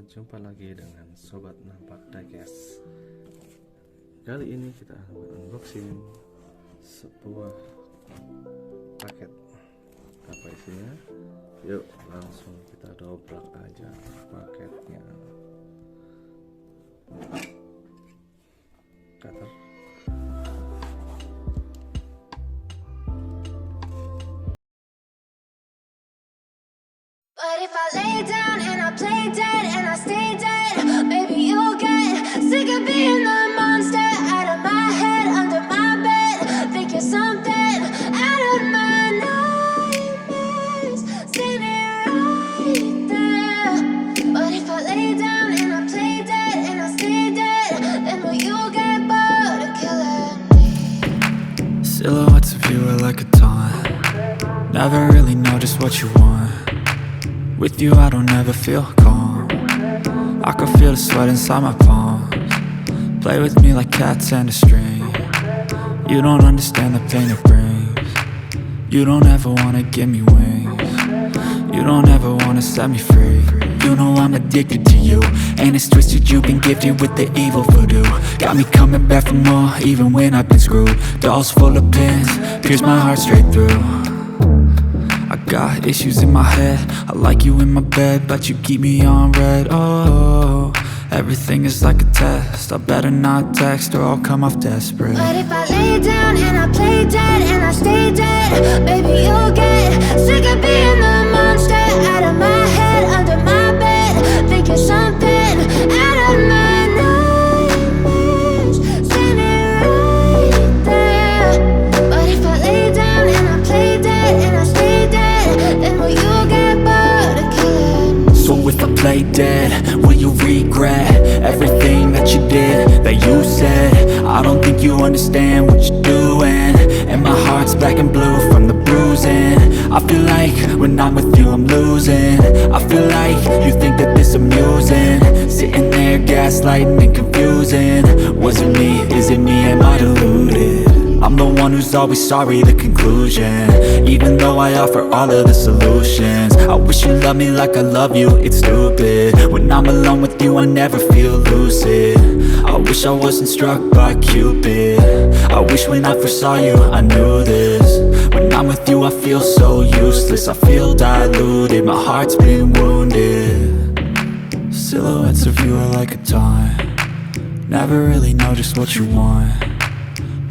Jumpa lagi dengan Sobat Nampak Digest. Kali ini kita akan unboxing sebuah paket. Apa isinya? Yuk langsung kita dobrak aja paketnya. Cutter. But if I lay down and I play dead and I stay dead, maybe you'll get sick of being the monster out of my head, under my bed. Think you're something out of my nightmares, standing right there. But if I lay down and I play dead and I stay dead, then will you get bored of killing me? Silhouettes of you are like a taunt. Never really know just what you want. With you I don't ever feel calm. I can feel the sweat inside my palms. Play with me like cats and a string. You don't understand the pain it brings. You don't ever wanna give me wings. You don't ever wanna set me free. You know I'm addicted to you, and it's twisted, you've been gifted with the evil voodoo. Got me coming back for more, even when I've been screwed. Dolls full of pins, pierce my heart straight through. I got issues in my head, I like you in my bed, but you keep me on red. Oh, everything is like a test, I better not text or I'll come off desperate. But if I lay down and I play dead and I stay dead, maybe you'll get sick of being the monster out of my head, under my bed. Think you're something out of my nightmares, standing right there. But if I lay down and I play dead and I stay dead, then will you get bored of killing me? So if I play dead, will you regret everything that you did, that you said? I don't think you understand what you're doing, and my heart's black and blue from the bruising. I feel like when I'm with you I'm losing. I feel like you think that this amusing, sitting there gaslighting and confusing. Was it me? Is it me? Am I deluded? I'm the one who's always sorry, the conclusion, even though I offer all of the solutions. I wish you loved me like I love you, it's stupid. When I'm alone with you I never feel lucid. I wish I wasn't struck by Cupid. I wish when I first saw you I knew this. When I'm with you I feel so useless, I feel diluted, my heart's been wounded. Silhouettes of you are like a taunt. Never really know just what you want.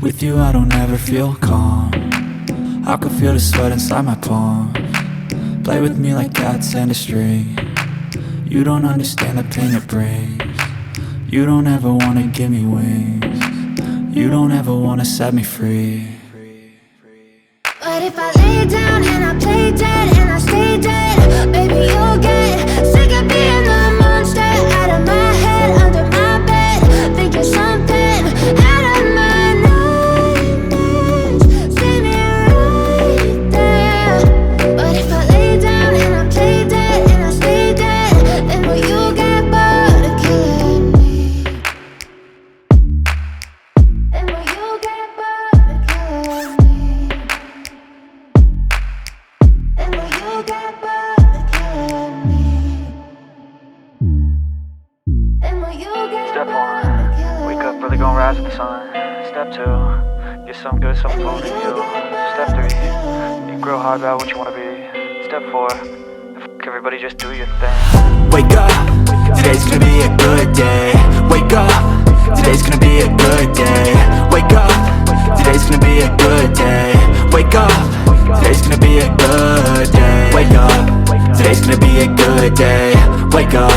With you I don't ever feel calm. I can feel the sweat inside my palms. Play with me like cats and a string. You don't understand the pain it brings. You don't ever wanna give me wings. You don't ever wanna set me free. But if I lay down and I play dead and I stay dead, maybe you'll get sick of being the monster out of my head, under my bed. Think you're something out of my nightmares, standing right there. But if I lay down and I play dead and I stay dead, then will you get bored of killing me? Then will you get bored of killing me? And will you get bored of killing me? And will you get Step bored one, of killing wake up early, gonna rise with the sun. Step two, get some good, some food in you. Step three, think real hard about what you wanna be. Step four, everybody just do your thing. Wake up, today's gonna be a good day. Wake up, today's gonna be a good day. Wake up, today's gonna be a good day. Wake up, today's gonna be a good day. Wake up, today's gonna be a good day. Wake up,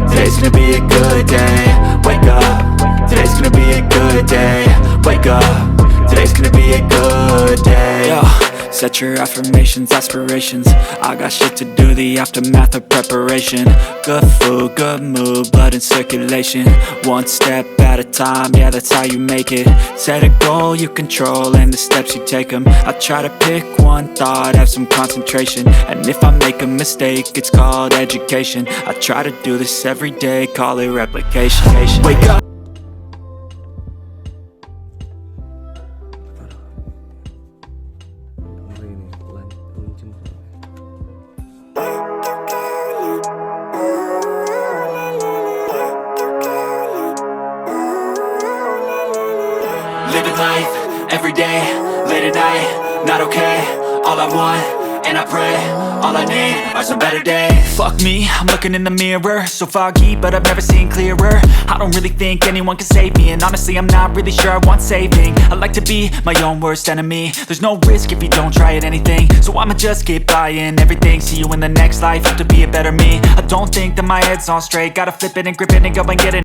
today's gonna be a good day. Wake up, today's gonna be a good day. Wake up, today's gonna be a good day. Yo. Set your affirmations, aspirations. I got shit to do, the aftermath of preparation. Good food, good mood, blood in circulation. One step at a time, yeah, that's how you make it. Set a goal you control and the steps you take them. I try to pick one thought, have some concentration. And if I make a mistake, it's called education. I try to do this every day, call it replication. Wake up. Ngeri ini kunci. every day, late at night, not okay. All I want, and I pray, all I need are some better days. Fuck me, I'm looking in the mirror, so foggy, but I've never seen clearer. I don't really think anyone can save me, and honestly I'm not really sure I want saving. I like to be my own worst enemy. There's no risk if you don't try at anything, so I'ma just keep buying everything. See you in the next life, have to be a better me. I don't think that my head's on straight, gotta flip it and grip it and go and get it.